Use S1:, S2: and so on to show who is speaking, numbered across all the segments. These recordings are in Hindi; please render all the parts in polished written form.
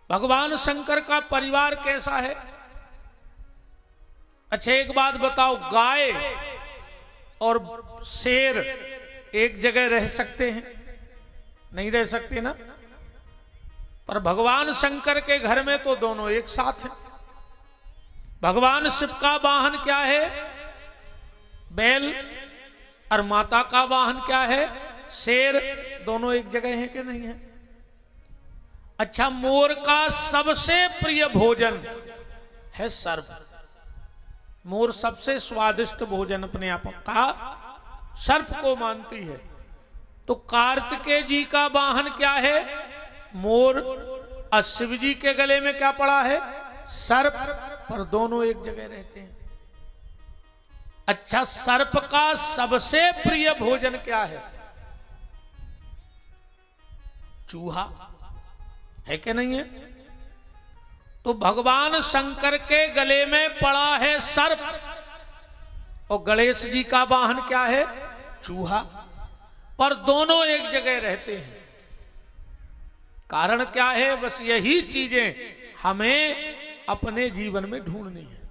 S1: भगवान शंकर का परिवार कैसा है? अच्छा एक बात बताओ, गाय और शेर एक जगह रह सकते हैं? नहीं रह सकते ना। पर भगवान शंकर के घर में तो दोनों एक साथ हैं। भगवान शिव का वाहन क्या है? बैल। और माता का वाहन क्या है? शेर। दोनों एक जगह है कि नहीं है? अच्छा, मोर का सबसे प्रिय भोजन है सर्प। मोर सबसे स्वादिष्ट भोजन अपने आप का सर्प को मानती है। तो कार्तिकेय जी का वाहन क्या है? मोर। और शिव जी के गले में क्या पड़ा है? सर्प। पर दोनों एक जगह रहते हैं। अच्छा, सर्प का सबसे प्रिय भोजन क्या है? चूहा है कि नहीं है? तो भगवान शंकर के गले में पड़ा है सर्प, और गणेश जी का वाहन क्या है? चूहा। पर दोनों एक जगह रहते हैं। कारण क्या है? बस यही चीजें हमें अपने जीवन में ढूंढनी है।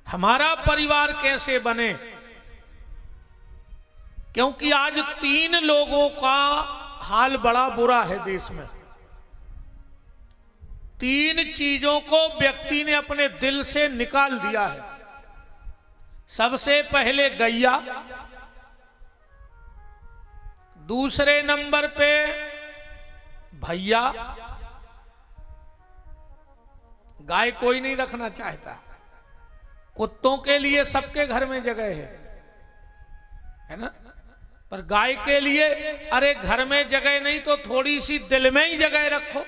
S1: हमारा परिवार कैसे बने? क्योंकि आज 3 लोगों का हाल बड़ा बुरा है देश में। 3 चीजों को व्यक्ति ने अपने दिल से निकाल दिया है। सबसे पहले गैया, दूसरे नंबर पे भैया। गाय कोई नहीं रखना चाहता। कुत्तों के लिए सबके घर में जगह है ना। पर गाय के लिए, अरे घर में जगह नहीं तो थोड़ी सी दिल में ही जगह रखो।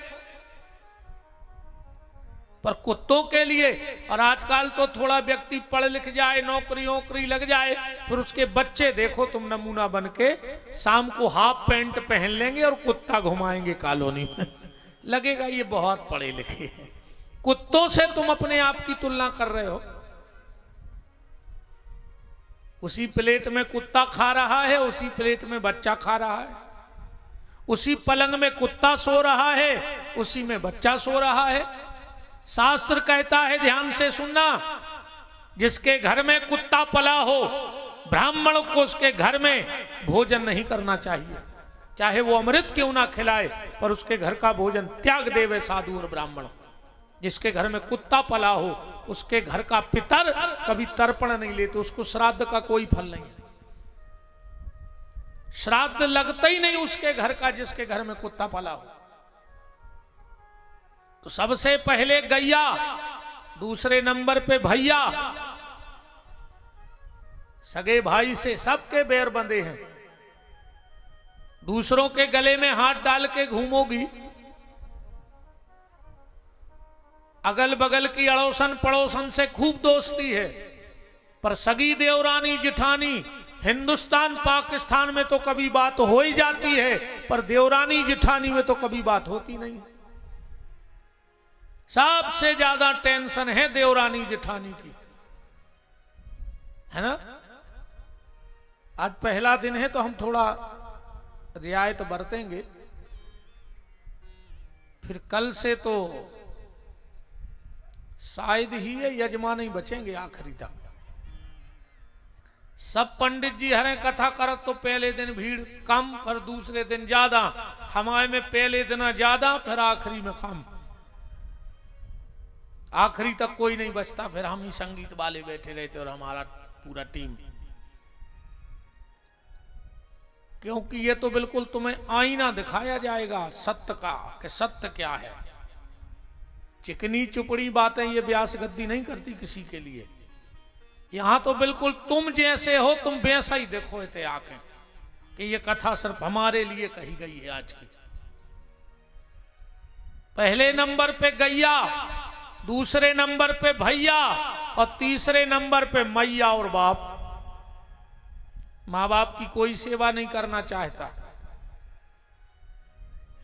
S1: पर कुत्तों के लिए, और आजकल तो थोड़ा व्यक्ति पढ़ लिख जाए, नौकरी लग जाए, फिर उसके बच्चे देखो तुम नमूना बन के शाम को हाफ पैंट पहन लेंगे और कुत्ता घुमाएंगे कॉलोनी में। लगेगा ये बहुत पढ़े लिखे हैं। कुत्तों से तुम अपने आप की तुलना कर रहे हो। उसी प्लेट में कुत्ता खा रहा है, उसी प्लेट में बच्चा खा रहा है। उसी पलंग में कुत्ता सो रहा है, उसी में बच्चा सो रहा है। शास्त्र कहता है, ध्यान से सुनना, जिसके घर में कुत्ता पला हो, ब्राह्मण को उसके घर में भोजन नहीं करना चाहिए। चाहे वो अमृत क्यों ना खिलाए, पर उसके घर का भोजन त्याग देवे साधु और ब्राह्मण। जिसके घर में कुत्ता पला हो, उसके घर का पितर कभी तर्पण नहीं लेते, उसको श्राद्ध का कोई फल नहीं है। श्राद्ध लगता ही नहीं उसके घर का, जिसके घर में कुत्ता पला हो। तो सबसे पहले गैया, दूसरे नंबर पे भैया। सगे भाई से सबके बैर बंधे हैं। दूसरों के गले में हाथ डाल के घूमोगी, अगल बगल की अड़ोसन पड़ोसन से खूब दोस्ती है, पर सगी देवरानी जिठानी हिंदुस्तान पाकिस्तान में तो कभी बात हो ही जाती है, पर देवरानी जिठानी में तो कभी बात होती नहीं। सबसे ज्यादा टेंशन है देवरानी जिठानी की, है ना। आज पहला दिन है तो हम थोड़ा रियायत बरतेंगे, फिर कल से तो शायद ही ये यजमान ही बचेंगे आखिरी तक। सब पंडित जी हरे कथा करत तो पहले दिन भीड़ कम, फिर दूसरे दिन ज्यादा। हमारे में पहले दिन ज्यादा, फिर आखिरी में कम। आखिरी तक कोई नहीं बचता, फिर हम ही संगीत वाले बैठे रहते और हमारा पूरा टीम। क्योंकि ये तो बिल्कुल तुम्हें आईना दिखाया जाएगा सत्य का, कि सत्य क्या है। चिकनी चुपड़ी बातें ये व्यास गद्दी नहीं करती किसी के लिए। यहां तो बिल्कुल तुम जैसे हो तुम वैसा ही देखो थे आके, कि ये कथा सिर्फ हमारे लिए कही गई है आज की। पहले नंबर पे गैया, दूसरे नंबर पे भैया, और तीसरे नंबर पे मैया और बाप। माँ बाप की कोई सेवा नहीं करना चाहता।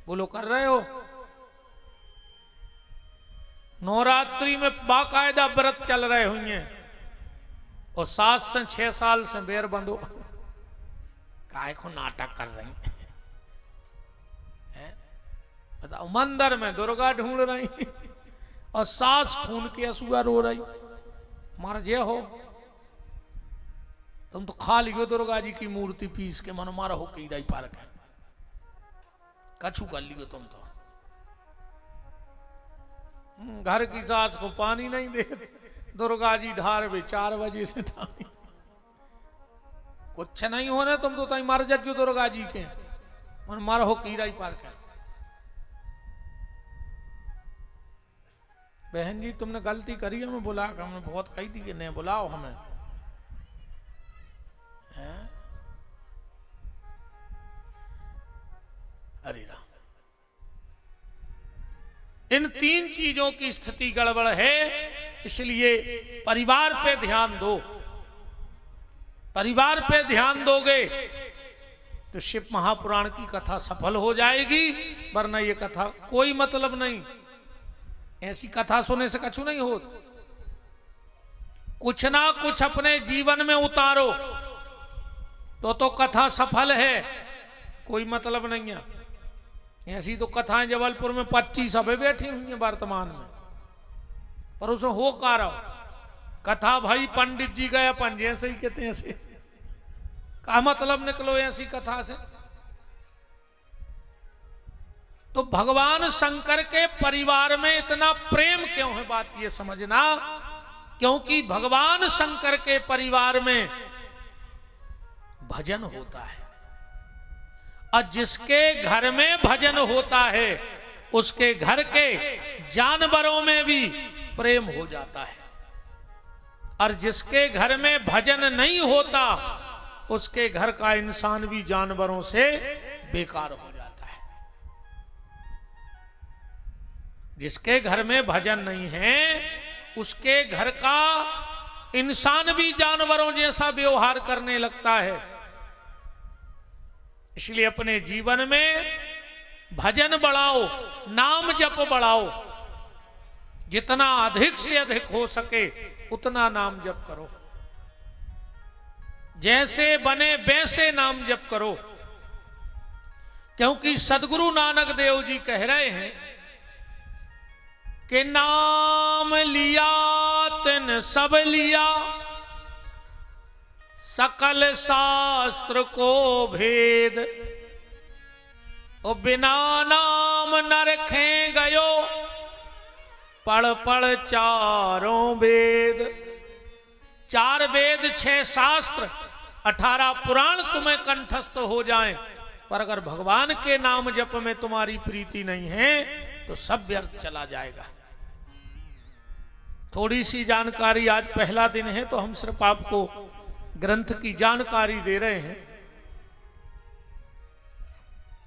S1: बोलो कर रहे हो? नवरात्रि में बाकायदा व्रत चल रहे होंगे, और 7 से 6 साल से बेर बंधो काहे को नाटक कर रही हैं? मंदिर में दुर्गा ढूंढ रही और सास खून के असुआ रो रही, मर जे हो तुम तो खा लियो दुर्गा जी की मूर्ति पीस के, मन मारा हो कई पार के कछु कर लियो तुम तो। घर की सास को पानी नहीं देते, दुर्गा जी ढार भी 4 बजे से ढानी, कुछ नहीं होने तुम तो तई मर जजो दुर्गा जी के, मन मारा हो कीड़ा पार के। बहन जी तुमने गलती करी, हमें बुला, हमने बहुत कही थी कि नहीं बुलाओ हमें, हैं? हरे राम। इन 3 चीजों की स्थिति गड़बड़ है, इसलिए परिवार पे ध्यान दो। परिवार पे ध्यान दोगे तो शिव महापुराण की कथा सफल हो जाएगी, वरना ये कथा कोई मतलब नहीं। ऐसी कथा सुनने से कछु नहीं हो, कुछ ना कुछ अपने जीवन में उतारो तो कथा सफल है, कोई मतलब नहीं है। ऐसी तो कथाएं जबलपुर में 25 सभे बैठी हुई हैं वर्तमान में, पर उसे हो का रहो कथा भाई पंडित जी गए अपन जैसे ही कहते हैं, ऐसे का मतलब निकलो ऐसी कथा से। तो भगवान शंकर के परिवार में इतना प्रेम क्यों है, बात ये समझना, क्योंकि भगवान शंकर के परिवार में भजन होता है, और जिसके घर में भजन होता है उसके घर के जानवरों में भी प्रेम हो जाता है, और जिसके घर में भजन नहीं होता उसके घर का इंसान भी जानवरों से बेकार हो जाता है। जिसके घर में भजन नहीं है उसके घर का इंसान भी जानवरों जैसा व्यवहार करने लगता है। इसलिए अपने जीवन में भजन बढ़ाओ, नाम जप बढ़ाओ, जितना अधिक से अधिक हो सके उतना नाम जप करो, जैसे बने वैसे नाम जप करो। क्योंकि सदगुरु नानक देव जी कह रहे हैं कि नाम लिया तिन सब लिया, सकल शास्त्र को भेद, ओ बिना नाम न रखे गयो, पढ़ पढ़ चारों वेद। 4 वेद 6 शास्त्र 18 पुराण तुम्हें कंठस्थ हो जाएं, पर अगर भगवान के नाम जप में तुम्हारी प्रीति नहीं है तो सब व्यर्थ चला जाएगा। थोड़ी सी जानकारी, आज पहला दिन है तो हम सिर्फ आपको ग्रंथ की जानकारी दे रहे हैं।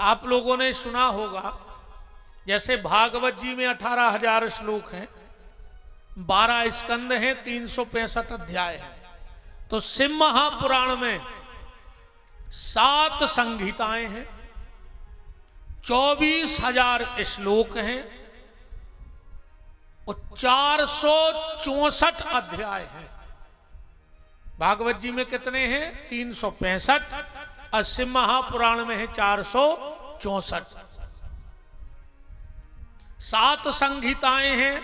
S1: आप लोगों ने सुना होगा जैसे भागवत जी में 18,000 श्लोक हैं, 12 स्कंद हैं, 365 अध्याय हैं। तो शिव महापुराण में 7 संहिताएं हैं, 24,000 श्लोक हैं और 464 अध्याय हैं। भागवत जी में कितने हैं? 365, और शिव महापुराण में है 464। 7 संहिताएं हैं।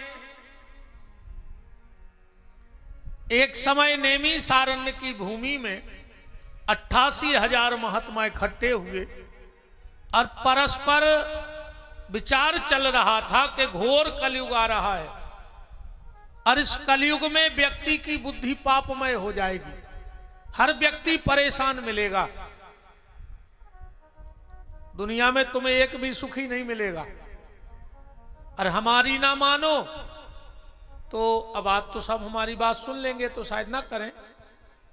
S1: एक समय नेमी सारण्य की भूमि में 88,000 महात्मा इकट्ठे हुए और परस्पर विचार चल रहा था कि घोर कलयुग आ रहा है और इस कलयुग में व्यक्ति की बुद्धि पापमय हो जाएगी, हर व्यक्ति परेशान मिलेगा, दुनिया में तुम्हें एक भी सुखी नहीं मिलेगा। और हमारी ना मानो तो अब आज तो सब हमारी बात सुन लेंगे तो शायद ना करें।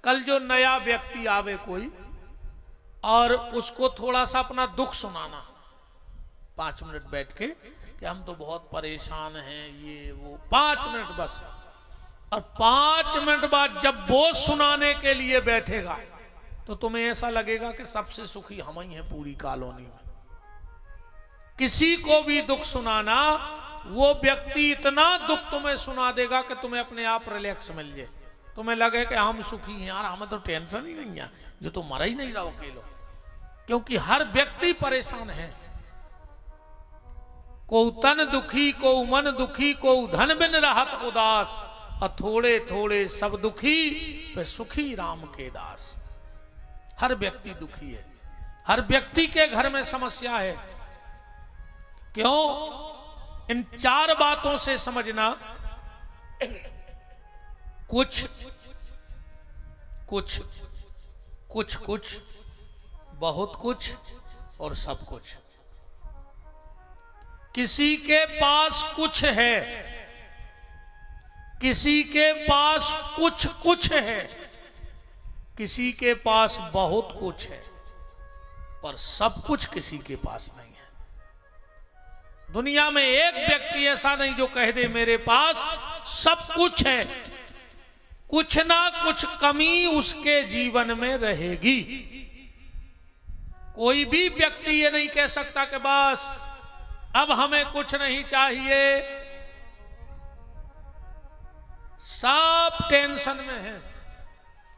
S1: कल जो नया व्यक्ति आवे कोई और उसको थोड़ा सा अपना दुख सुनाना 5 मिनट बैठ के कि हम तो बहुत परेशान हैं, ये वो, 5 मिनट बस। और 5 मिनट बाद जब वो सुनाने के लिए बैठेगा तो तुम्हें ऐसा लगेगा कि सबसे सुखी हम ही हैं पूरी कॉलोनी में। किसी को भी दुख सुनाना, वो व्यक्ति इतना दुख तुम्हें सुना देगा कि तुम्हें अपने आप रिलैक्स मिल जाए, तुम्हें लगे कि हम सुखी हैं यार, हमें तो टेंशन ही नहीं है, जो तो मरा ही नहीं रहा अकेलो। क्योंकि हर व्यक्ति परेशान है। को तन दुखी, को मन दुखी, को धन बिन रहत उदास, और थोड़े थोड़े सब दुखी, पे सुखी राम के दास। हर व्यक्ति दुखी है, हर व्यक्ति के घर में समस्या है। क्यों? इन चार बातों से समझना, कुछ कुछ कुछ कुछ, बहुत कुछ और सब कुछ। किसी के पास कुछ है, किसी के पास कुछ कुछ है, किसी के पास बहुत कुछ है, पर सब कुछ किसी के पास नहीं है। दुनिया में एक व्यक्ति ऐसा नहीं जो कह दे मेरे पास सब कुछ है। कुछ ना कुछ कमी उसके जीवन में रहेगी। कोई भी व्यक्ति ये नहीं कह सकता कि बस अब हमें कुछ नहीं चाहिए। सब टेंशन में है,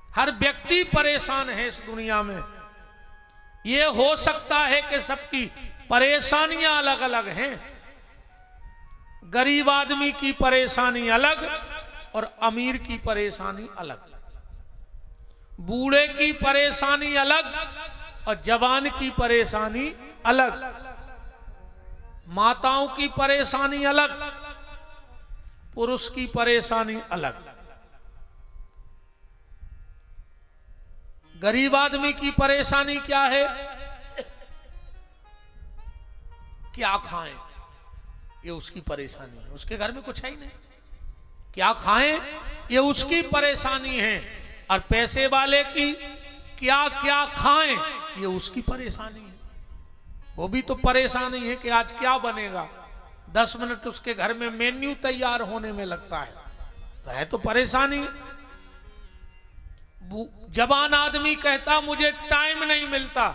S1: हर व्यक्ति परेशान है इस दुनिया में। ये हो सकता है कि सबकी परेशानियां अलग अलग हैं। गरीब आदमी की परेशानी अलग और अमीर की परेशानी अलग, बूढ़े की परेशानी अलग और जवान की परेशानी अलग, माताओं की परेशानी अलग, पुरुष की परेशानी अलग। गरीब आदमी की परेशानी क्या है? क्या खाएं, ये उसकी परेशानी है। उसके घर में कुछ है ही नहीं, क्या खाएं ये उसकी परेशानी है। और पैसे वाले की क्या क्या खाएं ये उसकी परेशानी है। वो भी तो परेशानी है कि आज क्या बनेगा। 10 मिनट उसके घर में मेन्यू तैयार होने में लगता है तो परेशानी। जवान आदमी कहता मुझे टाइम नहीं मिलता,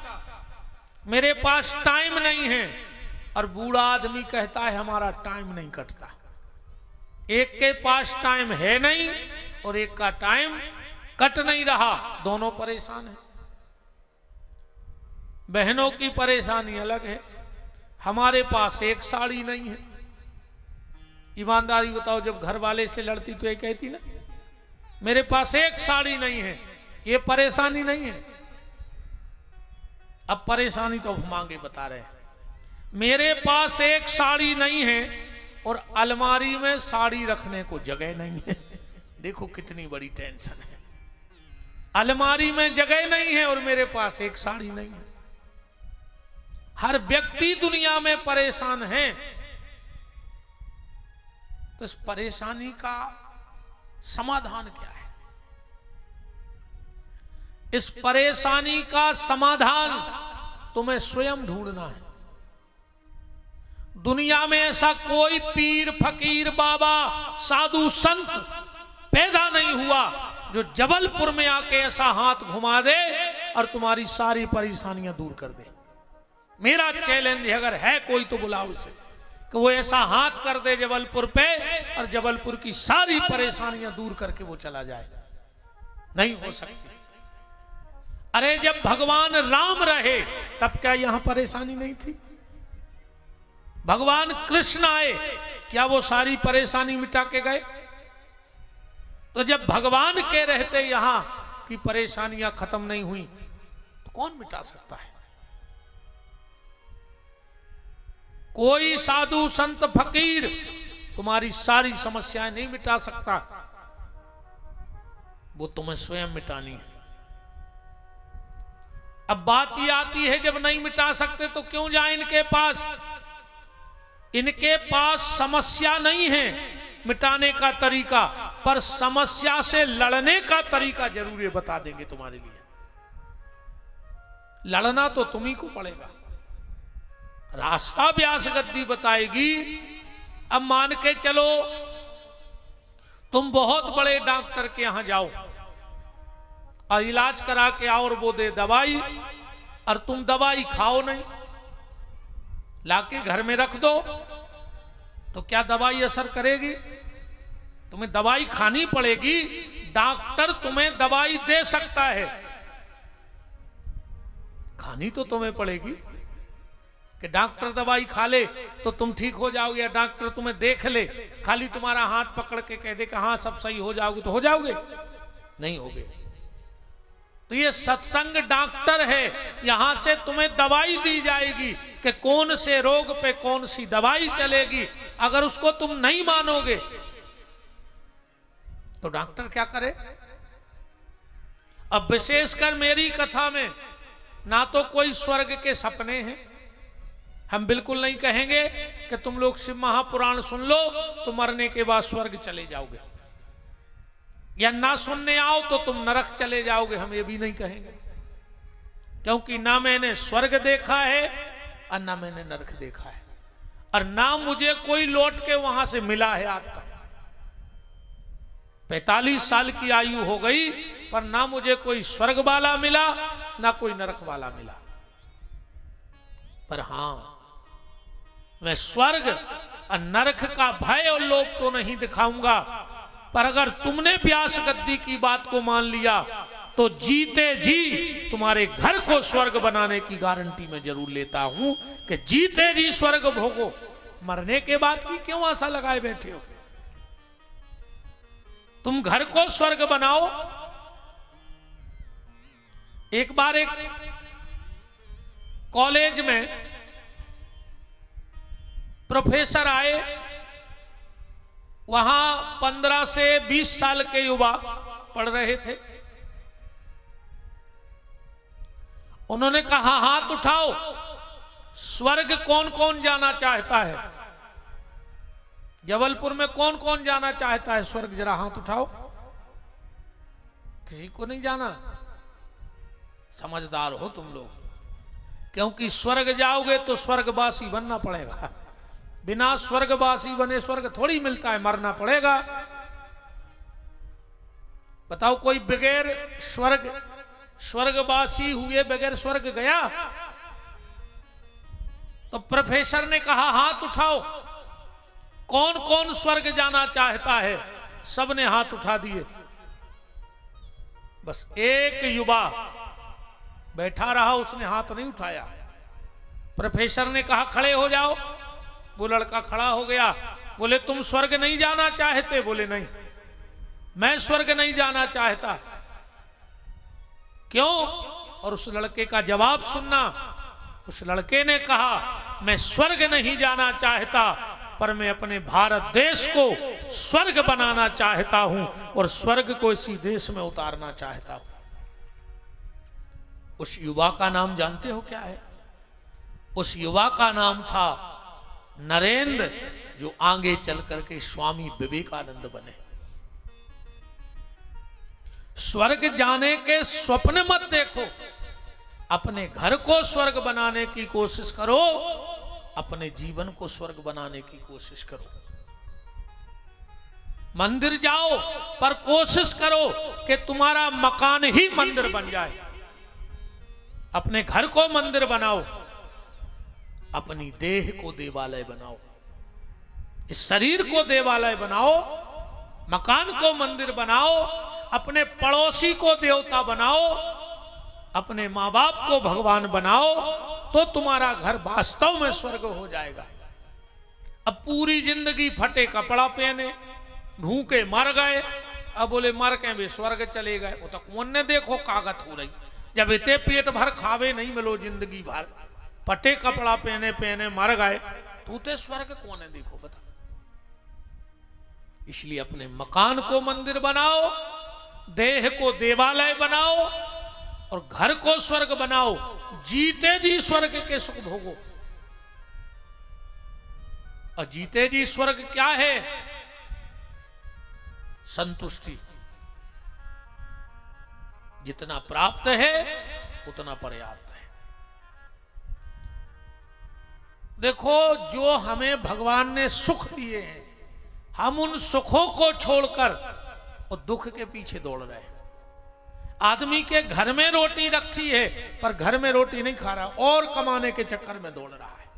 S1: मेरे पास टाइम नहीं है। और बूढ़ा आदमी कहता है हमारा टाइम नहीं कटता। एक के पास टाइम है नहीं और एक का टाइम कट नहीं रहा, दोनों परेशान हैं। बहनों की परेशानी अलग है। हमारे पास एक साड़ी नहीं है। ईमानदारी बताओ, जब घर वाले से लड़ती तो ये कहती ना मेरे पास एक साड़ी नहीं है, ये परेशानी नहीं है। अब परेशानी तो हम आगे बता रहे हैं। मेरे पास एक साड़ी नहीं है और अलमारी में साड़ी रखने को जगह नहीं है। देखो कितनी बड़ी टेंशन है। अलमारी में जगह नहीं है और मेरे पास एक साड़ी नहीं है। हर व्यक्ति दुनिया में परेशान है। तो इस परेशानी का समाधान क्या है? इस परेशानी का समाधान तुम्हें स्वयं ढूंढना है। दुनिया में ऐसा कोई पीर, फकीर, बाबा, साधु, संत पैदा नहीं हुआ जो जबलपुर में आके ऐसा हाथ घुमा दे और तुम्हारी सारी परेशानियां दूर कर दे। मेरा चैलेंज है, अगर है कोई तो बुलाओ उसे कि वो ऐसा हाथ कर दे जबलपुर पे और जबलपुर की सारी परेशानियां दूर करके वो चला जाए। नहीं हो सकती। अरे जब भगवान राम रहे तब क्या यहां परेशानी नहीं थी? भगवान कृष्ण आए, क्या वो सारी परेशानी मिटा के गए? तो जब भगवान के रहते यहां की परेशानियां खत्म नहीं हुई तो कौन मिटा सकता है? कोई साधु, संत, फकीर तुम्हारी सारी समस्याएं नहीं मिटा सकता। वो तुम्हें स्वयं मिटानी है। अब बात ये आती है, जब नहीं मिटा सकते तो क्यों जाए इनके पास? इनके पास समस्या नहीं है मिटाने का तरीका, पर समस्या से लड़ने का तरीका जरूर ये बता देंगे तुम्हारे लिए। लड़ना तो तुम्ही को पड़ेगा। रास्ता व्यास गद्दी बताएगी। अब मान के चलो तुम बहुत बड़े डॉक्टर के यहां जाओ और इलाज करा के आओ और वो दे दवाई, और तुम दवाई खाओ नहीं, लाके घर में रख दो, तो क्या दवाई असर करेगी? तुम्हें दवाई खानी पड़ेगी। डॉक्टर तुम्हें दवाई दे सकता है, खानी तो तुम्हें पड़ेगी। कि डॉक्टर दवाई खा ले तो तुम ठीक हो जाओगे, या डॉक्टर तुम्हें देख ले, खाली तुम्हारा हाथ पकड़ के कह दे कि हाँ सब सही हो जाओगे, तो हो जाओगे? नहीं होगे। तो ये सत्संग डॉक्टर है, यहां से तुम्हें दवाई दी जाएगी कि कौन से रोग पे कौन सी दवाई चलेगी। अगर उसको तुम नहीं मानोगे तो डॉक्टर क्या करे? अब विशेषकर मेरी कथा में ना तो कोई स्वर्ग के सपने हैं, हम बिल्कुल नहीं कहेंगे कि तुम लोग शिव महापुराण सुन लो तो मरने के बाद स्वर्ग चले जाओगे, या ना सुनने आओ तो तुम नरक चले जाओगे, हम ये भी नहीं कहेंगे। क्योंकि ना मैंने स्वर्ग देखा है और ना मैंने नरक देखा है, और ना मुझे कोई लौट के वहां से मिला है आज तक। 45 साल की आयु हो गई पर ना मुझे कोई स्वर्ग वाला मिला ना कोई नरक वाला मिला। पर हां, मैं स्वर्ग और नरक का भय और लोभ तो नहीं दिखाऊंगा, पर अगर तुमने व्यास गद्दी की बात को मान लिया तो जीते जी तुम्हारे घर को स्वर्ग बनाने की गारंटी मैं जरूर लेता हूं कि जीते जी स्वर्ग भोगो, मरने के बाद की क्यों आशा लगाए बैठे हो? तुम घर को स्वर्ग बनाओ। एक बार एक कॉलेज में प्रोफेसर आए, वहां 15 से 20 साल के युवा पढ़ रहे थे। उन्होंने कहा हाथ उठाओ, स्वर्ग कौन कौन जाना चाहता है? जबलपुर में कौन कौन जाना चाहता है स्वर्ग? जरा हाथ उठाओ। किसी को नहीं जाना? समझदार हो तुम लोग, क्योंकि स्वर्ग जाओगे तो स्वर्गवासी बनना पड़ेगा। बिना स्वर्गवासी बने स्वर्ग थोड़ी मिलता है, मरना पड़ेगा। बताओ कोई बगैर स्वर्गवासी हुए बगैर स्वर्ग गया? तो प्रोफेसर ने कहा हाथ उठाओ, कौन कौन स्वर्ग जाना चाहता है? सबने हाथ उठा दिए। बस एक युवा बैठा रहा, उसने हाथ नहीं उठाया। प्रोफेसर ने कहा खड़े हो जाओ। वो लड़का खड़ा हो गया। बोले तुम स्वर्ग नहीं जाना चाहते? बोले नहीं, मैं स्वर्ग नहीं जाना चाहता। क्यों? और उस लड़के का जवाब सुनना। उस लड़के ने कहा मैं स्वर्ग नहीं जाना चाहता, पर मैं अपने भारत देश को स्वर्ग बनाना चाहता हूं और स्वर्ग को इसी देश में उतारना चाहता हूं। उस युवा का नाम जानते हो क्या है? उस युवा का नाम था नरेंद्र, जो आगे चल करके स्वामी विवेकानंद बने। स्वर्ग जाने के स्वप्न मत देखो, अपने घर को स्वर्ग बनाने की कोशिश करो, अपने जीवन को स्वर्ग बनाने की कोशिश करो। मंदिर जाओ पर कोशिश करो कि तुम्हारा मकान ही मंदिर बन जाए। अपने घर को मंदिर बनाओ, अपनी देह को देवालय बनाओ, इस शरीर को देवालय बनाओ, मकान को मंदिर बनाओ, अपने पड़ोसी को देवता बनाओ, अपने माँ बाप को भगवान बनाओ, तो तुम्हारा घर वास्तव में स्वर्ग हो जाएगा। अब पूरी जिंदगी फटे कपड़ा पहने, भूखे मर गए, अब बोले मर के भी स्वर्ग चले गए। वो तो कौन ने देखो कागत हो रही, जब इतने पेट भर खावे नहीं मिलो जिंदगी भर, फटे कपड़ा पहने पहने मर गए, तो ते स्वर्ग कौन है देखो बता। इसलिए अपने मकान को मंदिर बनाओ, देह को देवालय बनाओ और घर को स्वर्ग बनाओ। जीते जी स्वर्ग के सुख भोगो। और जीते जी स्वर्ग क्या है? संतुष्टि। जितना प्राप्त है उतना पर्याप्त है। देखो, जो हमें भगवान ने सुख दिए हैं, हम उन सुखों को छोड़कर और दुख के पीछे दौड़ रहे हैं। आदमी के घर में रोटी रखी है पर घर में रोटी नहीं खा रहा, और कमाने के चक्कर में दौड़ रहा है।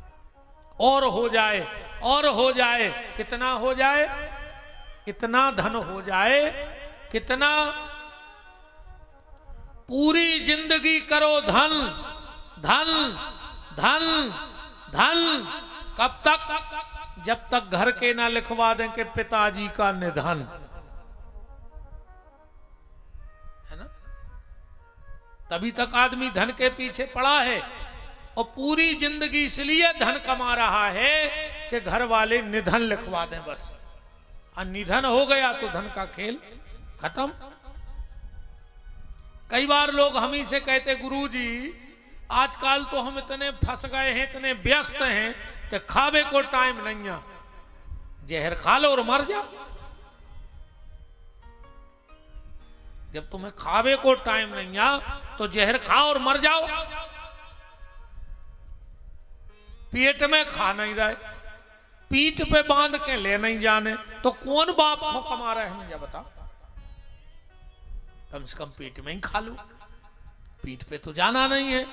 S1: और हो जाए, और हो जाए, कितना हो जाए? इतना धन हो जाए, कितना? पूरी जिंदगी करो धन धन धन धन कब तक? जब तक घर के ना लिखवा दें कि पिताजी का निधन, है ना? तभी तक आदमी धन के पीछे पड़ा है। और पूरी जिंदगी इसलिए धन कमा रहा है कि घर वाले निधन लिखवा दें बस। और निधन हो गया तो धन का खेल खत्म। कई बार लोग हम ही से कहते, गुरुजी आजकल तो हम इतने फंस गए हैं, इतने व्यस्त हैं कि खावे को टाइम नहीं है। जहर खा लो और मर जाओ। जब तुम्हें खावे को टाइम नहीं है तो जहर खाओ और मर जाओ। पेट में खा नहीं रहे, पीठ पे बांध के ले नहीं जाने, तो कौन बाप को कमा रहा है मुझे बताओ? कम से कम पेट में ही खा लो, पीठ पे तो जाना नहीं है।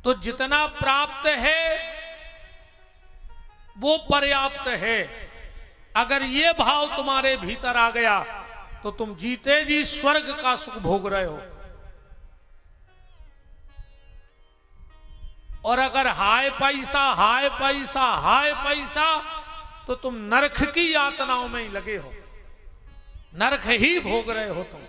S1: तो जितना प्राप्त है वो पर्याप्त है। अगर ये भाव तुम्हारे भीतर आ गया तो तुम जीते जी स्वर्ग का सुख भोग रहे हो। और अगर हाय पैसा हाय पैसा हाय पैसा, तो तुम नरक की यातनाओं में ही लगे हो, नरक ही भोग रहे हो तुम।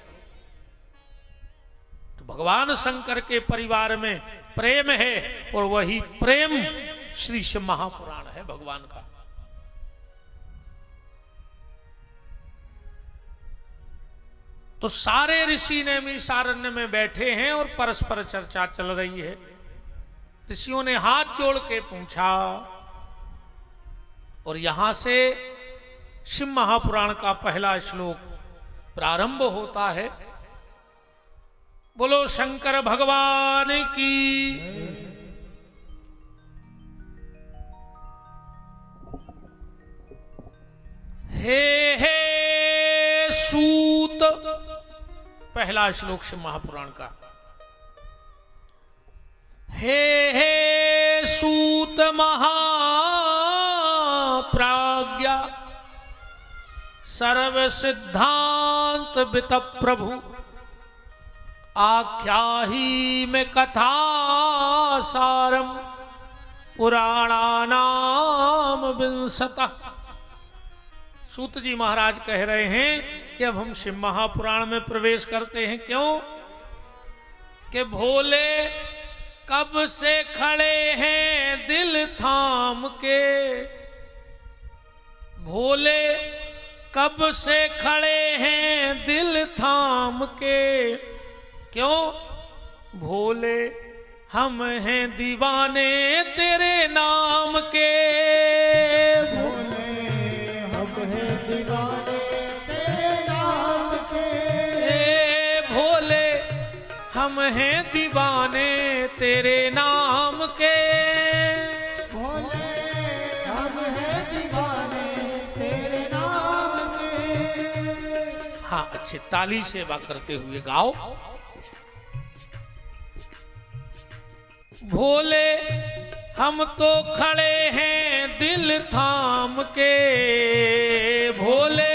S1: तो भगवान शंकर के परिवार में प्रेम है, और वही प्रेम श्री शिव महापुराण है भगवान का। तो सारे ऋषि नैमिषारण्य में बैठे हैं और परस्पर चर्चा चल रही है। ऋषियों ने हाथ जोड़ के पूछा, और यहां से शिव महापुराण का पहला श्लोक प्रारंभ होता है। बोलो शंकर भगवान की। हे सूत, पहला श्लोक शिव महापुराण का। हे सूत महाप्राज्ञा, सर्व सिद्धांत वित प्रभु, आख्याही में कथा सारम, पुराणानाम विंशतः। सूत जी महाराज कह रहे हैं कि अब हम शिव महापुराण में प्रवेश करते हैं। क्यों? कि भोले कब से खड़े हैं दिल थाम के, भोले कब से खड़े हैं दिल थाम के। क्यों? भोले हम हैं दीवाने तेरे नाम के।
S2: भोले हम हैं दीवाने तेरे नाम के।
S1: भोले हम हैं दीवाने तेरे नाम के।
S2: भोले हम हैं दीवाने तेरे नाम के।
S1: हाँ, अच्छे ताली सेवा करते हुए गाओ। भोले हम तो खड़े हैं दिल थाम के। भोले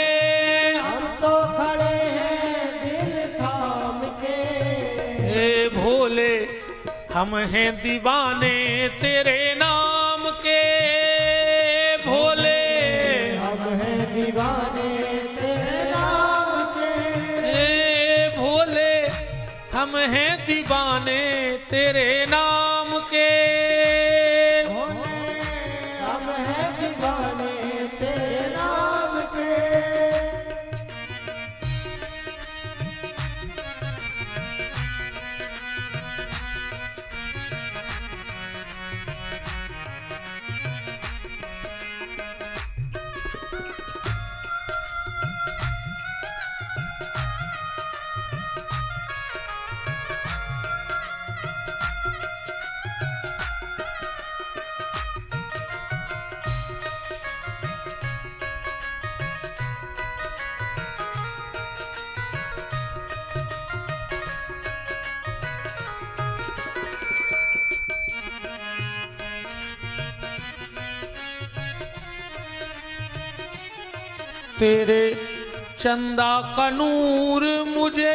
S2: हम तो खड़े हैं दिल थाम के।
S1: भोले हम हैं दीवाने तेरे नाम के। भोले
S2: हम हैं दीवाने तेरे नाम के।
S1: भोले हम हैं दीवाने तेरे नाम के।
S2: भोले हम हैं दीवाने तेरे नाम के।
S1: तेरे चंदा का नूर मुझे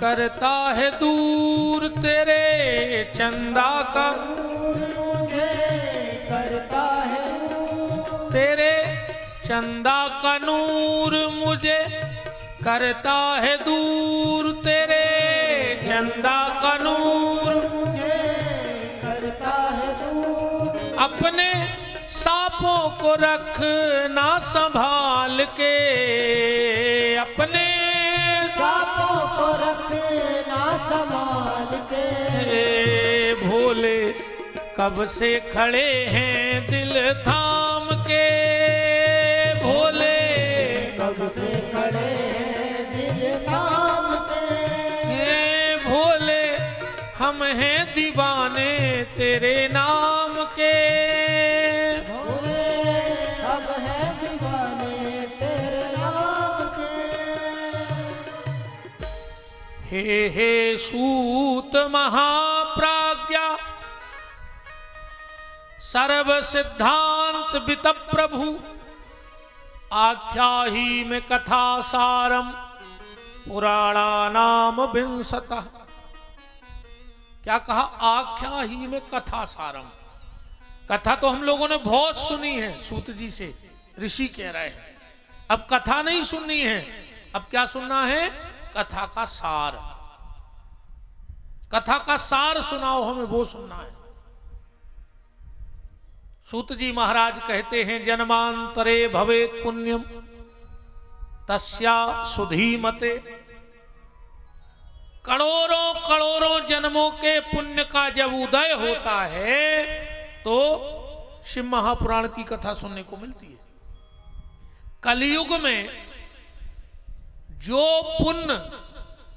S1: करता है दूर तेरे चंदा का,
S2: मुझे करता है
S1: तेरे चंदा का नूर मुझे करता है दूर, तेरे चंदा का नूर
S2: मुझे करता है दूर।
S1: अपने सांपों को रखना संभाल के, अपने
S2: सांपों को रखना संभाल के।
S1: भोले कब से खड़े हैं दिल थाम के, भोले
S2: कब से खड़े हैं दिल थाम के।
S1: भोले हम हैं दीवाने तेरे नाम के,
S2: भोले हम हैं दीवाने तेरे नाम के।
S1: हे सूत महाप्राज्ञा सर्व सिद्धांत वित प्रभु, आख्या ही में कथा सारम पुराणा नाम विंशतः। क्या कहा? आख्या ही में कथा सारम। कथा तो हम लोगों ने बहुत सुनी है, सूत जी से ऋषि कह रहे हैं। अब कथा नहीं सुननी है, अब क्या सुनना है? कथा का सार। कथा का सार सुनाओ हमें, वो सुनना है। सूत जी महाराज कहते हैं, जन्मांतरे भवेत् पुण्यम तस्या सुधीमते। करोड़ों करोड़ों जन्मों के पुण्य का जब उदय होता है तो शिव महापुराण की कथा सुनने को मिलती है। कलयुग में जो पुण्य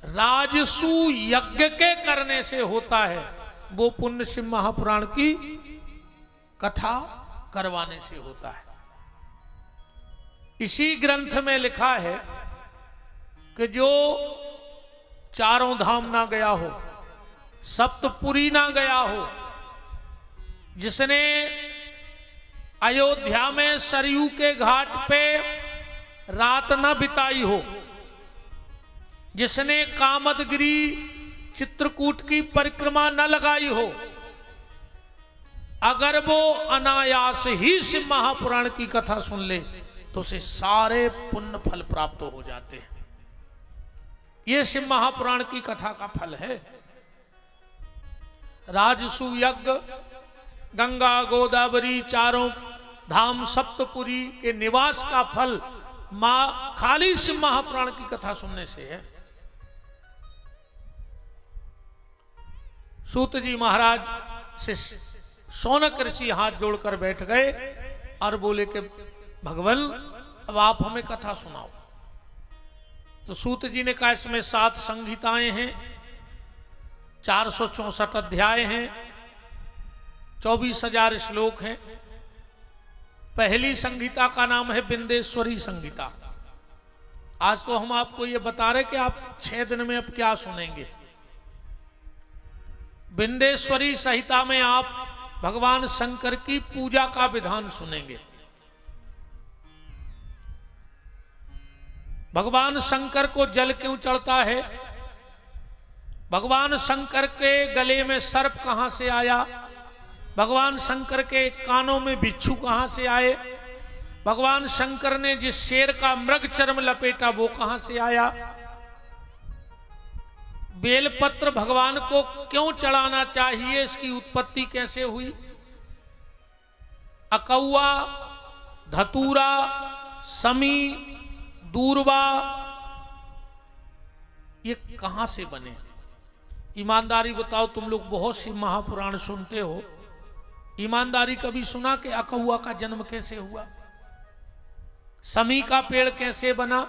S1: राजसु यज्ञ के करने से होता है, वो पुण्य शिव महापुराण की कथा करवाने से होता है। इसी ग्रंथ में लिखा है कि जो चारों धाम ना गया हो, सप्तपुरी ना गया हो, जिसने अयोध्या में सरयू के घाट पे रात न बिताई हो, जिसने कामदगिरी चित्रकूट की परिक्रमा न लगाई हो, अगर वो अनायास ही शिव महापुराण की कथा सुन ले तो उसे सारे पुण्य फल प्राप्त हो जाते हैं। ये शिव महापुराण की कथा का फल है। राजसु यज्ञ, गंगा गोदावरी चारों धाम सप्तपुरी के निवास का फल मां खाली शिव महापुराण की कथा सुनने से है। सूत जी महाराज से शौनक ऋषि हाथ जोड़कर बैठ गए और बोले कि भगवान अब आप हमें कथा सुनाओ। तो सूत जी ने कहा, इसमें 7 संहिताएं हैं, 464 अध्याय हैं, 24,000 श्लोक हैं। पहली संहिता का नाम है बिंदेश्वरी संहिता। आज तो हम आपको ये बता रहे कि आप 6 दिन में अब क्या सुनेंगे। बिंदेश्वरी संहिता में आप भगवान शंकर की पूजा का विधान सुनेंगे। भगवान शंकर को जल क्यों चढ़ता है, भगवान शंकर के गले में सर्प कहां से आया, भगवान शंकर के कानों में बिच्छू कहां से आए, भगवान शंकर ने जिस शेर का मृग चर्म लपेटा वो कहां से आया, बेलपत्र भगवान को क्यों चढ़ाना चाहिए, इसकी उत्पत्ति कैसे हुई, अकौआ, धतूरा, समी, दूरबा ये कहां से बने। ईमानदारी बताओ, तुम लोग बहुत सी महापुराण सुनते हो, ईमानदारी कभी सुना कि अकौआ का जन्म कैसे हुआ, समी का पेड़ कैसे बना,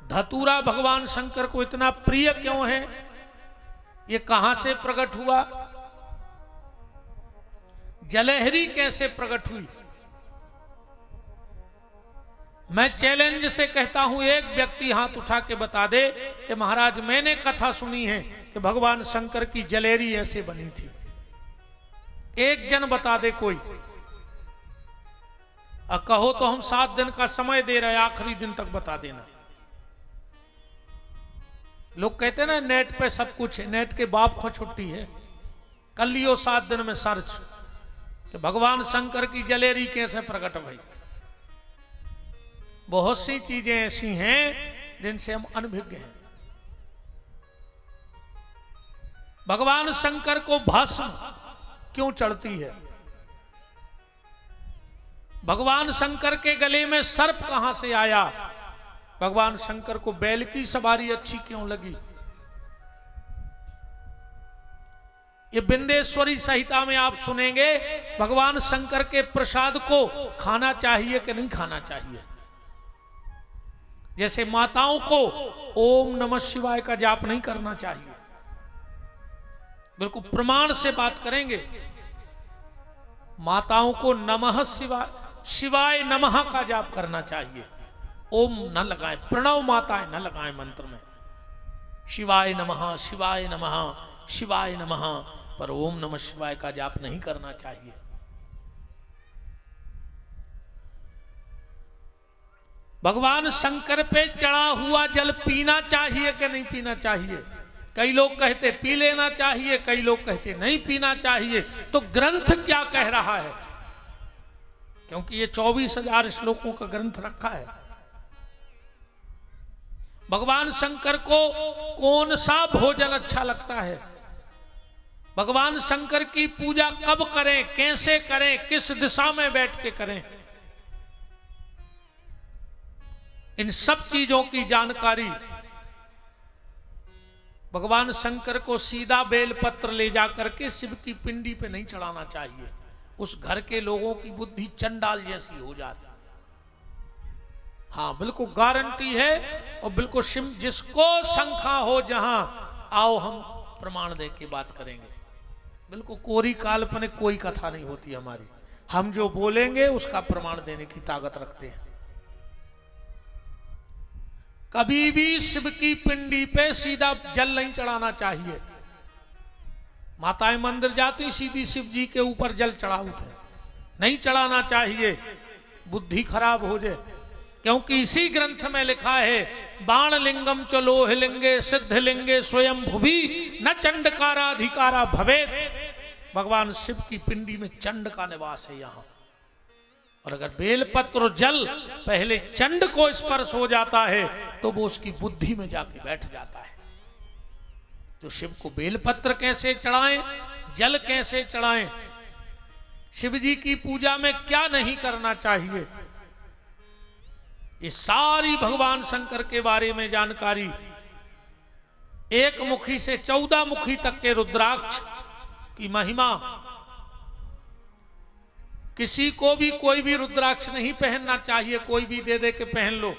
S1: धतूरा भगवान शंकर को इतना प्रिय क्यों है, ये कहां से प्रकट हुआ, जलहरी कैसे प्रकट हुई। मैं चैलेंज से कहता हूं, एक व्यक्ति हाथ उठा के बता दे कि महाराज मैंने कथा सुनी है कि भगवान शंकर की जलेरी ऐसे बनी थी। एक जन बता दे कोई। और कहो तो हम 7 दिन का समय दे रहे, आखिरी दिन तक बता देना। लोग कहते हैं ना नेट पे सब कुछ है, नेट के बाप को छुट्टी है। कर लियो 7 दिन में सर्च कि भगवान शंकर की जलेरी कैसे प्रकट भई। बहुत सी चीजें ऐसी हैं जिनसे हम अनभिज्ञ हैं। भगवान शंकर को भस्म क्यों चढ़ती है? भगवान शंकर के गले में सर्प कहां से आया? भगवान शंकर को बैल की सवारी अच्छी क्यों लगी? ये बिंदेश्वरी संहिता में आप सुनेंगे भगवान शंकर के प्रसाद को खाना चाहिए कि नहीं खाना चाहिए। जैसे माताओं को ओम नमः शिवाय का जाप नहीं करना चाहिए, बिल्कुल प्रमाण से बात करेंगे। माताओं को नमः शिवाय, शिवाय नमः का जाप करना चाहिए। ओम न लगाएं, प्रणव माताएं न लगाएं मंत्र में। शिवाय नमः, शिवाय नमः, शिवाय नमः, पर ओम नमः शिवाय का जाप नहीं करना चाहिए। भगवान शंकर पे चढ़ा हुआ जल पीना चाहिए कि नहीं पीना चाहिए? कई लोग कहते पी लेना चाहिए, कई लोग कहते नहीं पीना चाहिए। तो ग्रंथ क्या कह रहा है? क्योंकि ये 24,000 श्लोकों का ग्रंथ रखा है। भगवान शंकर को कौन सा भोजन अच्छा लगता है? भगवान शंकर की पूजा कब करें, कैसे करें, किस दिशा में बैठ के करें, इन सब चीजों की जानकारी भगवान शंकर को सीधा बेलपत्र ले जाकर के शिव की पिंडी पे नहीं चढ़ाना चाहिए। उस घर के लोगों की बुद्धि चंडाल जैसी हो जाती। हाँ, बिल्कुल गारंटी है। और बिल्कुल जिसको शंका हो जहां आओ हम प्रमाण दे के बात करेंगे। बिल्कुल कोरी काल्पनिक कोई कथा नहीं होती हमारी। हम जो बोलेंगे उसका प्रमाण देने की ताकत रखते हैं। कभी भी शिव की पिंडी पे सीधा जल नहीं चढ़ाना चाहिए। माताएं मंदिर जाती सीधी शिव जी के ऊपर जल चढ़ाऊ थे, नहीं चढ़ाना चाहिए, बुद्धि खराब हो जाए। क्योंकि इसी ग्रंथ में लिखा है बाण लिंगम च लोह लिंगे सिद्ध लिंगे स्वयं भुवि न चंडकाराधिकारा भवेत। भगवान शिव की पिंडी में चंड का निवास है यहाँ। और अगर बेलपत्र और जल पहले चंड को स्पर्श हो जाता है तो वो उसकी बुद्धि में जाके बैठ जाता है। तो शिव को बेलपत्र कैसे चढ़ाएं, जल कैसे चढ़ाएं, शिव जी की पूजा में क्या नहीं करना चाहिए, ये सारी भगवान शंकर के बारे में जानकारी 1 मुखी से 14 मुखी तक के रुद्राक्ष की महिमा। किसी को भी कोई भी रुद्राक्ष नहीं पहनना चाहिए, कोई भी दे दे के पहन लो।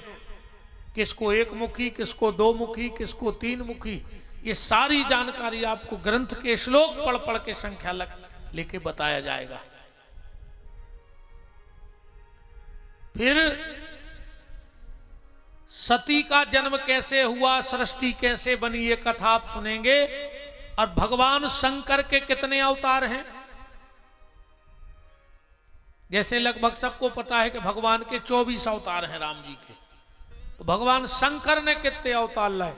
S1: किसको 1 मुखी, किसको 2 मुखी, किसको 3 मुखी, ये सारी जानकारी आपको ग्रंथ के श्लोक पढ़ पढ़ के संख्या लेके बताया जाएगा। फिर सती का जन्म कैसे हुआ, सृष्टि कैसे बनी, ये कथा आप सुनेंगे। और भगवान शंकर के कितने अवतार हैं? जैसे लगभग सबको पता है कि भगवान के 24 अवतार हैं राम जी के, तो भगवान शंकर ने कितने अवतार लाए?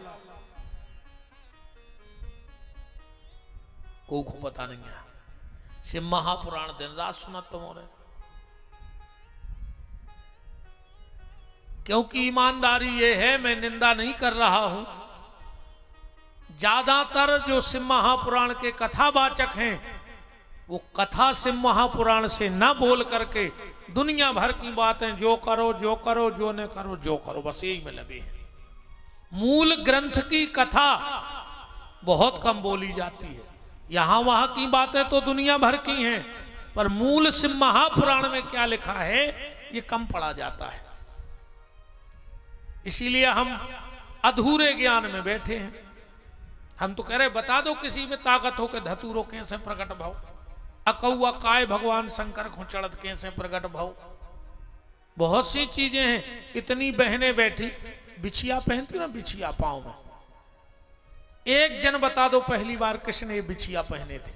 S1: को पता नहीं है। शिव महापुराण दिन रात सुना तुम हो रहे। क्योंकि ईमानदारी ये है, मैं निंदा नहीं कर रहा हूं, ज्यादातर जो शिव महापुराण के कथावाचक हैं वो कथा शिव महापुराण से न बोल करके दुनिया भर की बातें जो करो जो करो, जो न करो जो करो, बस यही में लगे हैं। मूल ग्रंथ की कथा बहुत कम बोली जाती है। यहां वहां की बातें तो दुनिया भर की हैं, पर मूल शिव महापुराण में क्या लिखा है ये कम पढ़ा जाता है। इसीलिए हम अधूरे ज्ञान में बैठे हैं। हम तो कह रहे बता दो किसी में ताकत हो के धतूरो कैसे प्रकट भाव, अकौआ काय भगवान शंकर को चढ़त कैसे प्रकट भाव। बहुत सी चीजें हैं। इतनी बहनें बैठी बिछिया पहनती ना, बिछिया पांव में। एक जन बता दो पहली बार किसने बिछिया पहने थे?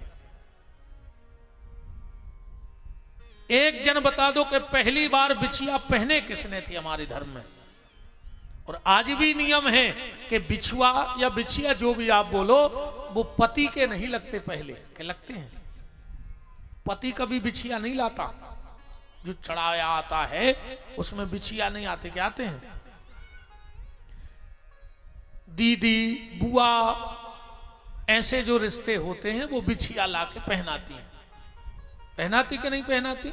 S1: एक जन बता दो कि पहली बार बिछिया पहने किसने थे हमारे धर्म में? और आज भी नियम है कि बिछुआ या बिछिया जो भी आप बोलो, वो पति के नहीं लगते, पहले के लगते हैं। पति कभी बिछिया नहीं लाता, जो चढ़ाया आता है उसमें बिछिया नहीं आते। क्या आते हैं? दीदी, बुआ, ऐसे जो रिश्ते होते हैं वो बिछिया ला के पहनाती हैं। पहनाती कि नहीं पहनाती?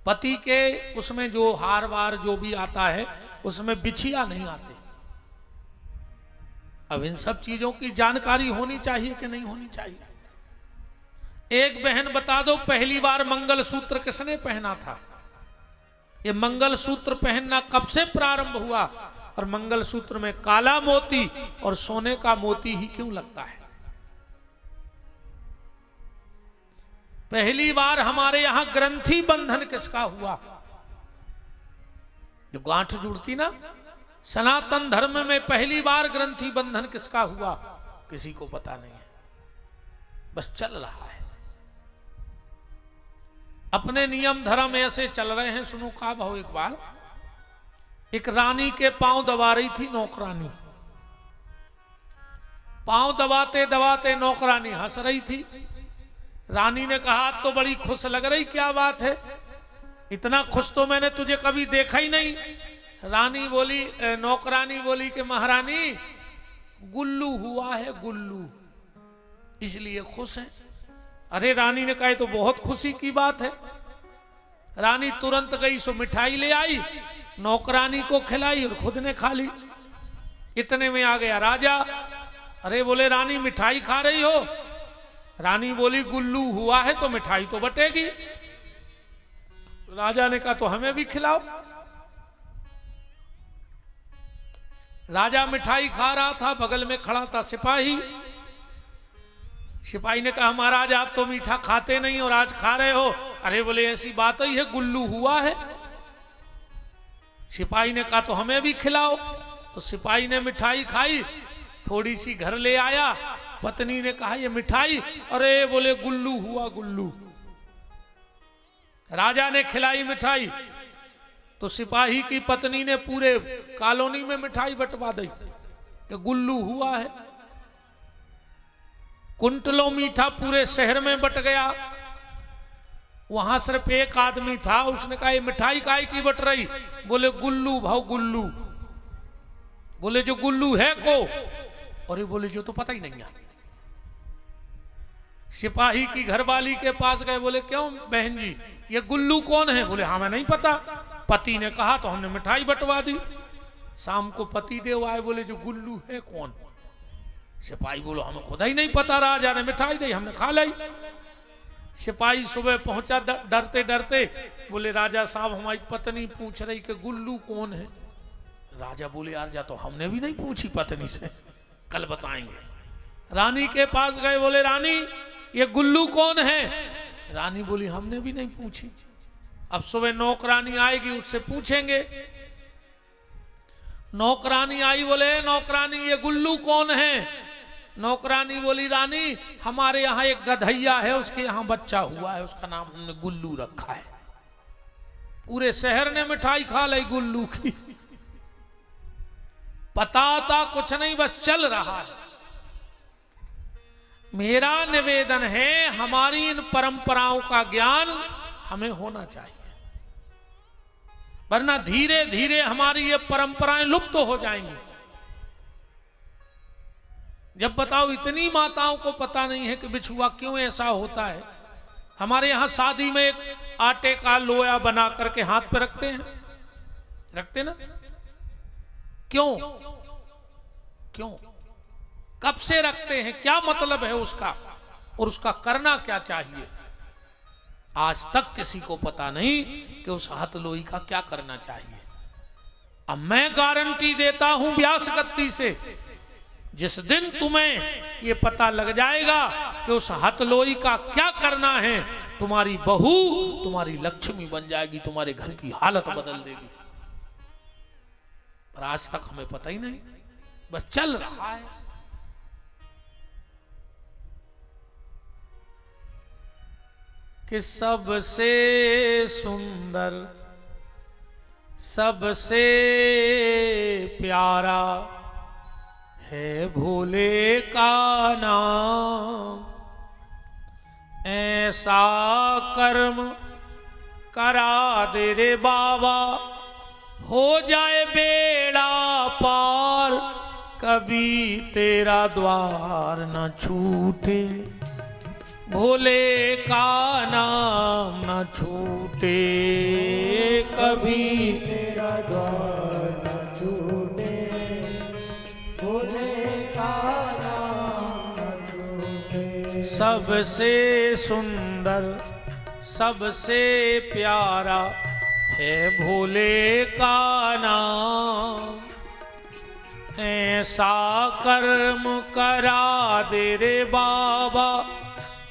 S1: पति के उसमें जो हार वार जो भी आता है उसमें बिछिया नहीं आते। अब इन सब चीजों की जानकारी होनी चाहिए कि नहीं होनी चाहिए। एक बहन बता दो, पहली बार मंगलसूत्र किसने पहना था? ये मंगलसूत्र पहनना कब से प्रारंभ हुआ? और मंगलसूत्र में काला मोती और सोने का मोती ही क्यों लगता है? पहली बार हमारे यहां ग्रंथि बंधन किसका हुआ? जो गांठ जुड़ती ना, सनातन धर्म में पहली बार ग्रंथि बंधन किसका हुआ? किसी को पता नहीं है, बस चल रहा है। अपने नियम धर्म ऐसे चल रहे हैं। सुनो का भाव, एक बार एक रानी के पांव दबा रही थी नौकरानी। पांव दबाते दबाते नौकरानी हंस रही थी। रानी ने कहा, तो बड़ी खुश लग रही, क्या बात है? इतना खुश तो मैंने तुझे कभी देखा ही नहीं। रानी बोली, नौकरानी बोली कि महारानी, गुल्लू हुआ है, गुल्लू, इसलिए खुश है। अरे रानी ने कहा, तो बहुत खुशी की बात है। रानी तुरंत गई, सो मिठाई ले आई, नौकरानी को खिलाई और खुद ने खा ली। इतने में आ गया राजा। अरे बोले, रानी मिठाई खा रही हो? रानी बोली, गुल्लू हुआ है तो मिठाई तो बटेगी। राजा ने कहा, तो हमें भी खिलाओ। राजा मिठाई खा रहा था, बगल में खड़ा था सिपाही। सिपाही ने कहा, महाराज आप तो मीठा खाते नहीं और आज खा रहे हो। अरे बोले, ऐसी बात ही है, गुल्लू हुआ है। सिपाही ने कहा, तो हमें भी खिलाओ। तो सिपाही ने मिठाई खाई, थोड़ी सी घर ले आया। पत्नी ने कहा, ये मिठाई? अरे बोले, गुल्लू हुआ, गुल्लू। राजा ने खिलाई मिठाई तो सिपाही की पत्नी ने पूरे कॉलोनी में मिठाई बंटवा दी कि गुल्लू हुआ है। कुंटलों मीठा पूरे शहर में बट गया। वहां सिर्फ एक आदमी था, उसने कहा, ये मिठाई काहे की बट रही? बोले, गुल्लू भाव, गुल्लू। बोले, जो गुल्लू है को? और ये बोले, जो तो पता ही नहीं है। सिपाही की घरवाली के पास गए, बोले, क्यों बहन जी, ये गुल्लू कौन है? बोले, हाँ मैं नहीं पता, पति ने कहा तो हमने मिठाई बंटवा दी। शाम को पति देव आए, बोले, जो गुल्लू है कौन? सिपाही बोलो, हमें खुदा ही नहीं पता, राजा ने मिठाई दी, हमने खा ली। सिपाही सुबह पहुंचा डरते डरते, बोले, राजा साहब हमारी पत्नी पूछ रही कि गुल्लू कौन है। राजा बोले, यार जा, तो हमने भी नहीं पूछी पत्नी से, कल बताएंगे। रानी के पास गए, बोले, रानी ये गुल्लू कौन है? रानी बोली, हमने भी नहीं पूछी। अब सुबह नौकरानी आएगी, उससे पूछेंगे। नौकरानी आई, बोले, नौकरानी ये गुल्लू कौन है? नौकरानी बोली, रानी हमारे यहाँ एक गधैया है, उसके यहाँ बच्चा हुआ है, उसका नाम हमने गुल्लू रखा है। पूरे शहर ने मिठाई खा ली गुल्लू की। पता था कुछ नहीं, बस चल रहा है। मेरा निवेदन है, हमारी इन परंपराओं का ज्ञान हमें होना चाहिए, वरना धीरे धीरे हमारी ये परंपराएं लुप्त हो जाएंगी। जब बताओ, इतनी माताओं को पता नहीं है कि बिछुआ क्यों ऐसा होता है। हमारे यहां शादी में एक आटे का लोया बना करके हाथ पे रखते हैं, रखते ना? क्यों? क्यों? कब से रखते हैं? क्या मतलब है उसका? और उसका करना क्या चाहिए? आज तक किसी को पता नहीं कि उस हथलोई का क्या करना चाहिए। अब मैं गारंटी देता हूं व्यास गद्दी से, जिस दिन तुम्हें ये पता लग जाएगा कि उस हथलोई का क्या करना है, तुम्हारी बहू तुम्हारी लक्ष्मी बन जाएगी, तुम्हारे घर की हालत बदल देगी। पर आज तक हमें पता ही नहीं, बस चल रहा है। कि सबसे सुंदर सबसे प्यारा है भोले का नाम। ऐसा कर्म करा दे रे बाबा, हो जाए बेड़ा पार, कभी तेरा द्वार न छूटे, भोले का नाम न छूटे, कभी
S2: तेरा द्वार न छूटे, भोले का नाम न छूटे।
S1: सबसे सुंदर सबसे प्यारा है भोले का नाम। ऐसा कर्म करा दे रे बाबा,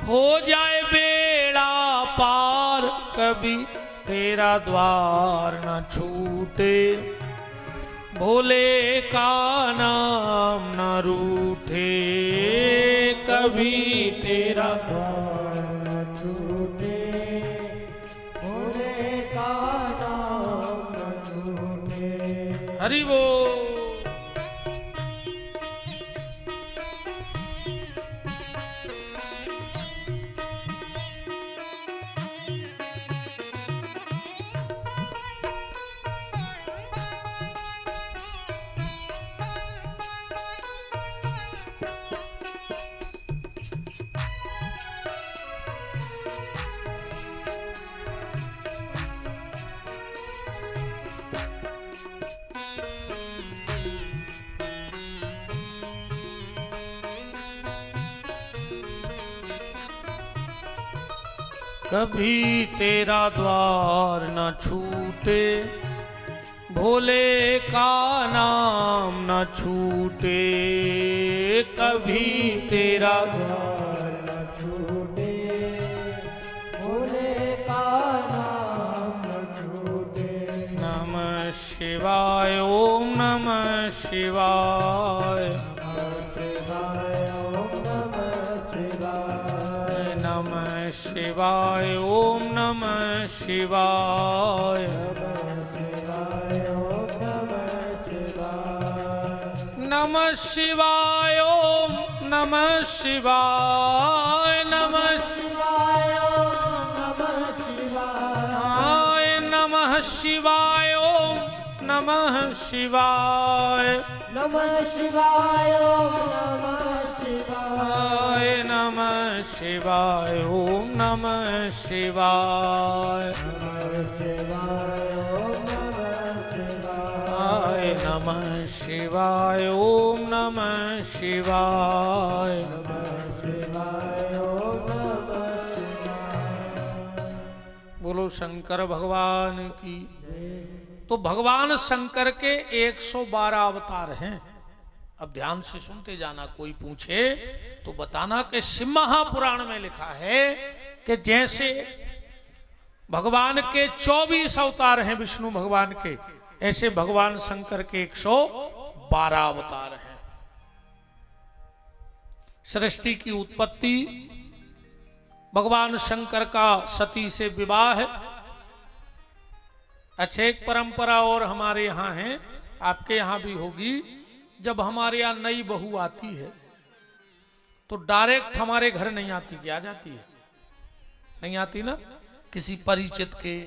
S1: हो जाए बेड़ा पार, कभी तेरा द्वार न छूटे, भोले का नाम न रूठे, कभी तेरा
S2: द्वार न छूटे, भोले का नाम न छूटे।
S1: हरि बोल। कभी तेरा द्वार न छूटे, भोले का नाम न छूटे, कभी तेरा
S2: द्वार न छूटे, भोले का नाम न छूटे।
S1: नमः शिवाय, ओम नमः शिवाय, शिवाय ओम नमः शिवाय, नमः शिवाय ओम नमः शिवाय, नमः शिवाय नमः शिवाय ओम नमः शिवाय,
S2: नमः शिवाय नमः शिवाय,
S1: नमः शिवाय ओम नमः शिवाय, नमः शिवाय ओम नमः शिवाय। बोलो शंकर भगवान की। तो भगवान शंकर के 112 अवतार हैं। अब ध्यान से सुनते जाना, कोई पूछे तो बताना कि शिव महापुराण में लिखा है कि जैसे भगवान के 24 अवतार हैं विष्णु भगवान के, ऐसे भगवान शंकर के 112 अवतार हैं। सृष्टि की उत्पत्ति, भगवान शंकर का सती से विवाह है। अच्छा, एक परंपरा और हमारे यहाँ है, आपके यहाँ भी होगी। जब हमारे यहाँ नई बहू आती है तो डायरेक्ट हमारे घर नहीं आती, क्या जाती है? नहीं आती ना, किसी परिचित के,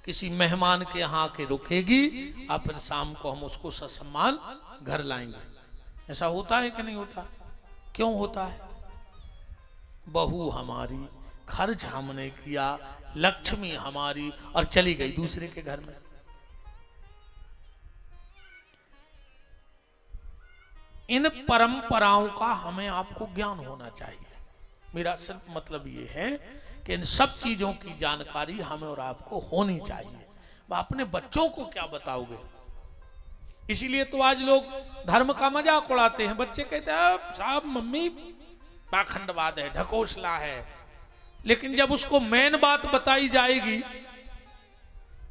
S1: किसी मेहमान के यहाँ के रुकेगी और फिर शाम को हम उसको ससम्मान घर लाएंगे। ऐसा होता है कि नहीं होता? क्यों होता है? बहू हमारी, खर्च हमने किया, लक्ष्मी हमारी, और चली गई दूसरे के घर में। इन परंपराओं का हमें आपको ज्ञान होना चाहिए। मेरा सिर्फ मतलब ये है कि इन सब चीजों की जानकारी हमें और आपको होनी चाहिए। अपने बच्चों को क्या बताओगे? इसीलिए तो आज लोग धर्म का मजाक उड़ाते हैं। बच्चे कहते हैं साहब मम्मी पाखंडवाद है, ढकोसला है, लेकिन जब उसको मेन बात बताई जाएगी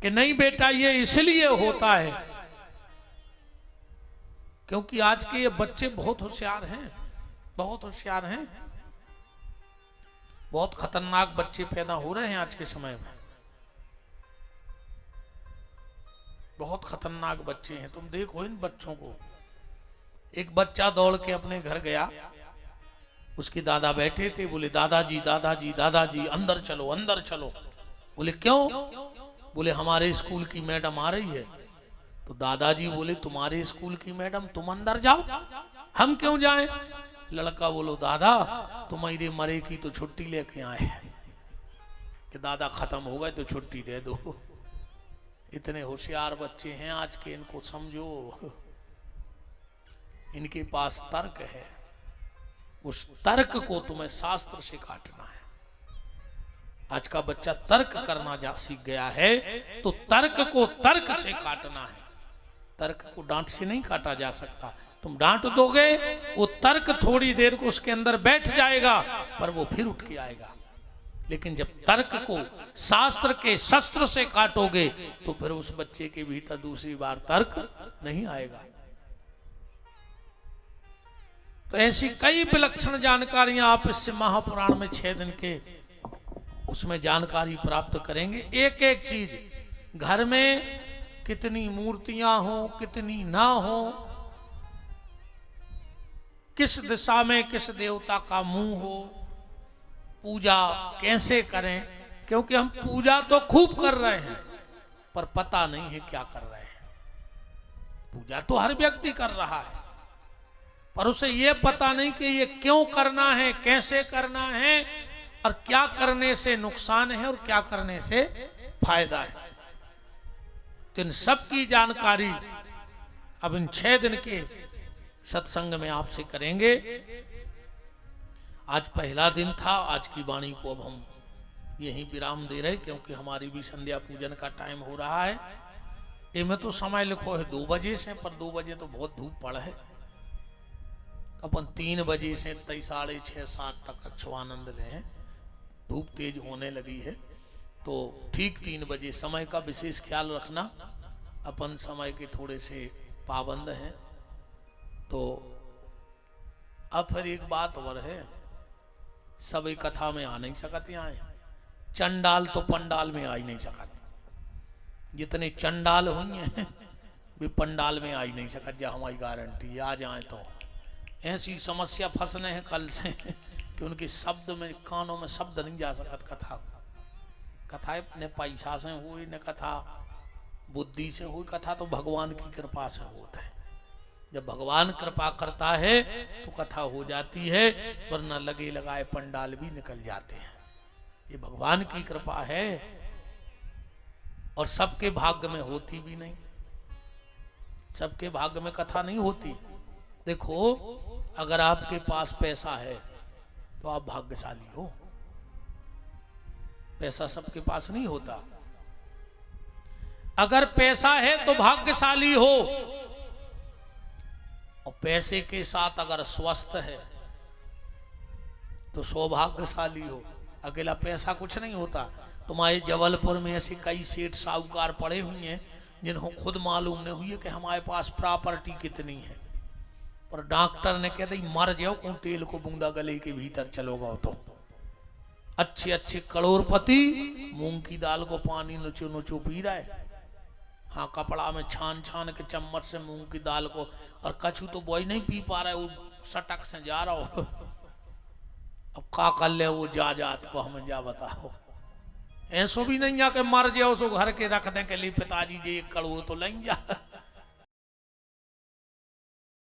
S1: कि नहीं बेटा ये इसलिए होता है क्योंकि आज के ये बच्चे बहुत होशियार हैं, बहुत होशियार हैं, बहुत खतरनाक बच्चे पैदा हो रहे हैं आज के समय में। बहुत खतरनाक बच्चे हैं, तुम देखो इन बच्चों को। एक बच्चा दौड़ के अपने घर गया, उसके दादा बैठे थे, बोले दादाजी दादाजी दादाजी अंदर चलो अंदर चलो। बोले क्यों? बोले हमारे स्कूल की मैडम आ रही है। तो दादाजी बोले तुम्हारे स्कूल की मैडम, तुम अंदर जाओ, हम क्यों जाएं? लड़का बोलो दादा तुम्हारे मरे की तो छुट्टी लेके आए हैं कि दादा खत्म हो गए तो छुट्टी दे दो। इतने होशियार बच्चे हैं आज के, इनको समझो, इनके पास तर्क है, उस तर्क को तुम्हें शास्त्र से काटना है। आज का बच्चा तर्क करना सीख गया है, तो तर्क को तर्क से काटना है। तर्क को डांट से नहीं काटा जा सकता। तुम डांट दोगे, वो तर्क थोड़ी देर को उसके अंदर बैठ जाएगा, पर वो फिर उठ के आएगा। लेकिन जब तर्क को शास्त्र के शस्त्र से काटोगे, तो फिर उस बच्चे के भीतर दूसरी बार तर्क नहीं आएगा। तो ऐसी कई विलक्षण जानकारियां आप इससे महापुराण में 6 दिन के उसमें जानकारी प्राप्त करेंगे। एक एक चीज, घर में कितनी मूर्तियां हो, कितनी ना हो, किस दिशा में किस देवता का मुंह हो, पूजा कैसे करें, क्योंकि हम पूजा तो खूब कर रहे हैं पर पता नहीं है क्या कर रहे हैं। पूजा तो हर व्यक्ति कर रहा है, पर उसे यह पता नहीं कि ये क्यों करना है, कैसे करना है, और क्या करने से नुकसान है और क्या करने से फायदा है। तो इन सब की जानकारी अब इन 6 दिन के सत्संग में आपसे करेंगे। आज पहला दिन था, आज की वाणी को अब हम यहीं विराम दे रहे, क्योंकि हमारी भी संध्या पूजन का टाइम हो रहा है। इनमें तो समय लिखो है 2 बजे से, पर 2 बजे तो बहुत धूप पड़ है। अपन 3 बजे से 6:30 7 तक अच्छानंद लें। धूप तेज होने लगी है, तो ठीक 3 बजे समय का विशेष ख्याल रखना। अपन समय के थोड़े से पाबंद हैं। तो अब फिर एक बात और है, सब एक कथा में आ नहीं सकते। आए चंडाल तो पंडाल में आ ही नहीं सकते। जितने चंडाल हुए हैं वे पंडाल में आ ही नहीं सकते, जहाँ हमारी गारंटी आ जाए। तो ऐसी समस्या फंसने हैं कल से कि उनके शब्द में, कानों में शब्द नहीं जा सकत। कथा ने पैसा से हुई, न कथा बुद्धि से हुई, कथा तो भगवान की कृपा से होता है। जब भगवान कृपा करता है तो कथा हो जाती है, वरना लगे लगाए पंडाल भी निकल जाते हैं। ये भगवान की कृपा है, और सबके भाग्य में होती भी नहीं। सबके भाग्य में कथा नहीं होती। देखो, अगर आपके पास पैसा है तो आप भाग्यशाली हो। पैसा सबके पास नहीं होता। अगर पैसा है तो भाग्यशाली हो, और पैसे के साथ अगर स्वस्थ है तो सौभाग्यशाली हो। अकेला पैसा कुछ नहीं होता। तुम्हारे जबलपुर में ऐसे कई सेठ साहूकार पड़े हुए हैं जिन्हों खुद मालूम नहीं हुई है कि हमारे पास प्रॉपर्टी कितनी है, पर डॉक्टर ने कह दी मर जाओ कौन तेल को बूंदा गले के भीतर चलोगा। तो अच्छे अच्छे करोड़पति मूंग की दाल को पानी नुचो नुचो पी रहा है। हाँ, कपड़ा में छान छान के चम्मच से मूंग की दाल को, और कछु तो बॉय नहीं पी पा रहा है, वो सटक से जा रहा हो। अब का कर ले वो जात को, हमें जा बताओ। ऐसो भी नहीं आके मर जाओ सो घर के रख दें के लिए पिताजी जी 1 करोड़ तो लें जा।